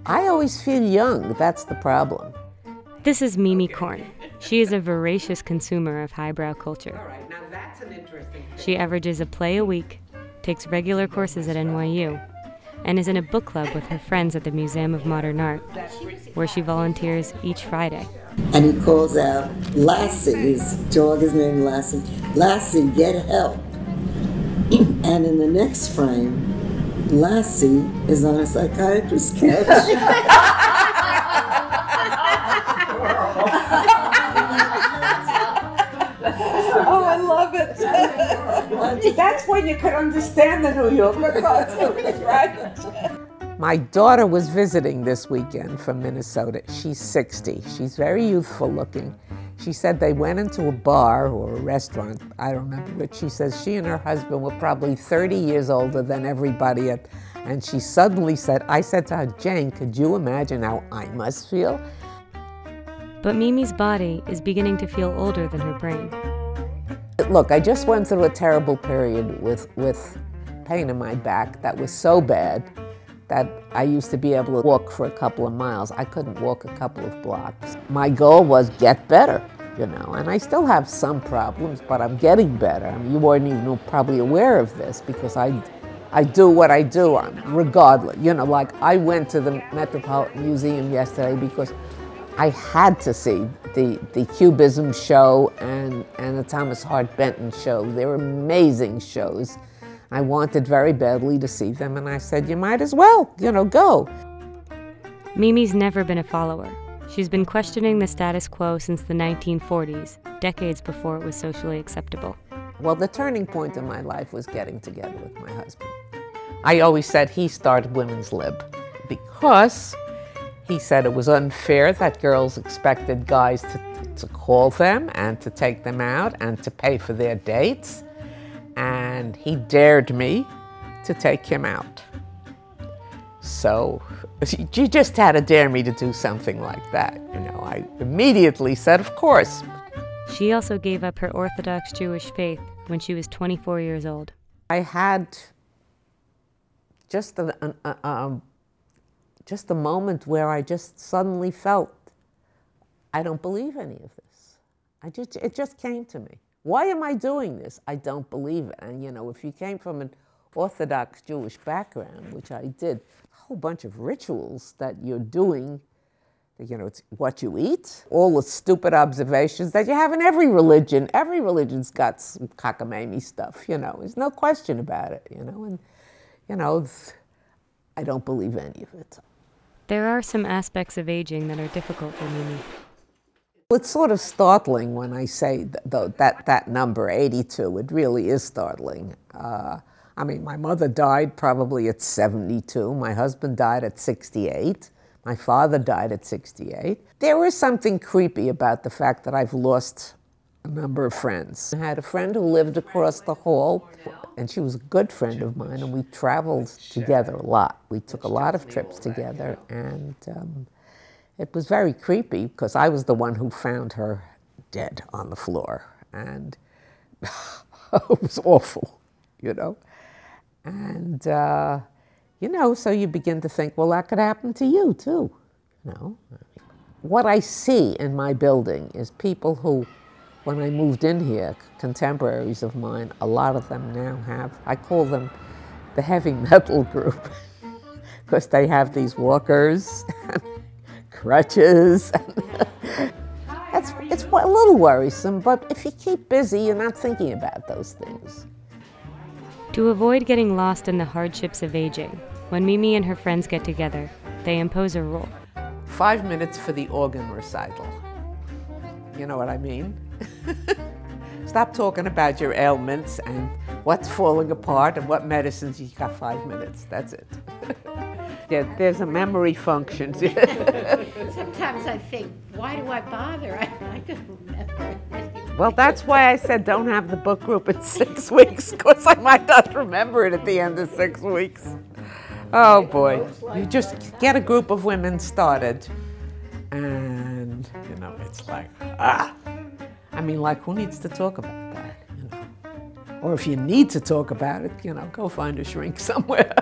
I always feel young, that's the problem. This is Mimi Korn. She is a voracious consumer of highbrow culture. She averages a play a week, takes regular courses at NYU, and is in a book club with her friends at the Museum of Modern Art, where she volunteers each Friday. And he calls out, Lassie, his dog is named Lassie, Lassie, get help. And in the next frame, Lassie is on a psychiatrist's couch. Oh, I love it. That's when you could understand the New Yorker cartoons, right? My daughter was visiting this weekend from Minnesota. She's 60. She's very youthful looking. She said they went into a bar or a restaurant, I don't remember, but she says she and her husband were probably 30 years older than everybody and she suddenly said, I said to her, Jane, could you imagine how I must feel? But Mimi's body is beginning to feel older than her brain. Look, I just went through a terrible period with pain in my back that was so bad that I used to be able to walk for a couple of miles. I couldn't walk a couple of blocks. My goal was get better, you know, and I still have some problems, but I'm getting better. I mean, you weren't even probably aware of this because I do what I do regardless. You know, like I went to the Metropolitan Museum yesterday because I had to see the Cubism show and the Thomas Hart Benton show. They were amazing shows. I wanted very badly to see them, and I said, you might as well, you know, go. Mimi's never been a follower. She's been questioning the status quo since the 1940s, decades before it was socially acceptable. Well, the turning point in my life was getting together with my husband. I always said he started women's lib because he said it was unfair that girls expected guys to call them and to take them out and to pay for their dates. And he dared me to take him out. So you just had to dare me to do something like that. You know, I immediately said, of course. She also gave up her Orthodox Jewish faith when she was 24 years old. I had just a moment where I just suddenly felt, I don't believe any of this. It just came to me. Why am I doing this? I don't believe it. And you know, if you came from an Orthodox Jewish background, which I did, a whole bunch of rituals that you're doing, you know, it's what you eat, all the stupid observations that you have in every religion. Every religion's got some cockamamie stuff, you know, there's no question about it, you know, and, you know, I don't believe any of it. There are some aspects of aging that are difficult for Mimi. It's sort of startling when I say that number, 82. It really is startling. I mean, my mother died probably at 72. My husband died at 68. My father died at 68. There was something creepy about the fact that I've lost a number of friends. I had a friend who lived across the hall, and she was a good friend of mine, and we traveled together a lot. We took a lot of trips together, and it was very creepy because I was the one who found her dead on the floor, and it was awful, you know. And, you know, so you begin to think, well, that could happen to you too, you know. What I see in my building is people who, when I moved in here, contemporaries of mine, a lot of them now have, I call them the heavy metal group, because they have these walkers, crutches. It's a little worrisome, but if you keep busy, you're not thinking about those things. To avoid getting lost in the hardships of aging, when Mimi and her friends get together, they impose a rule. 5 minutes for the organ recital. You know what I mean? Stop talking about your ailments and what's falling apart and what medicines. You got 5 minutes, that's it. There's a memory function. Sometimes I think, why do I bother? I don't remember. Well, that's why I said don't have the book group in 6 weeks, because I might not remember it at the end of 6 weeks. Oh boy. You just get a group of women started, and, you know, it's like, I mean, like, who needs to talk about that, you know? Or if you need to talk about it, you know, go find a shrink somewhere.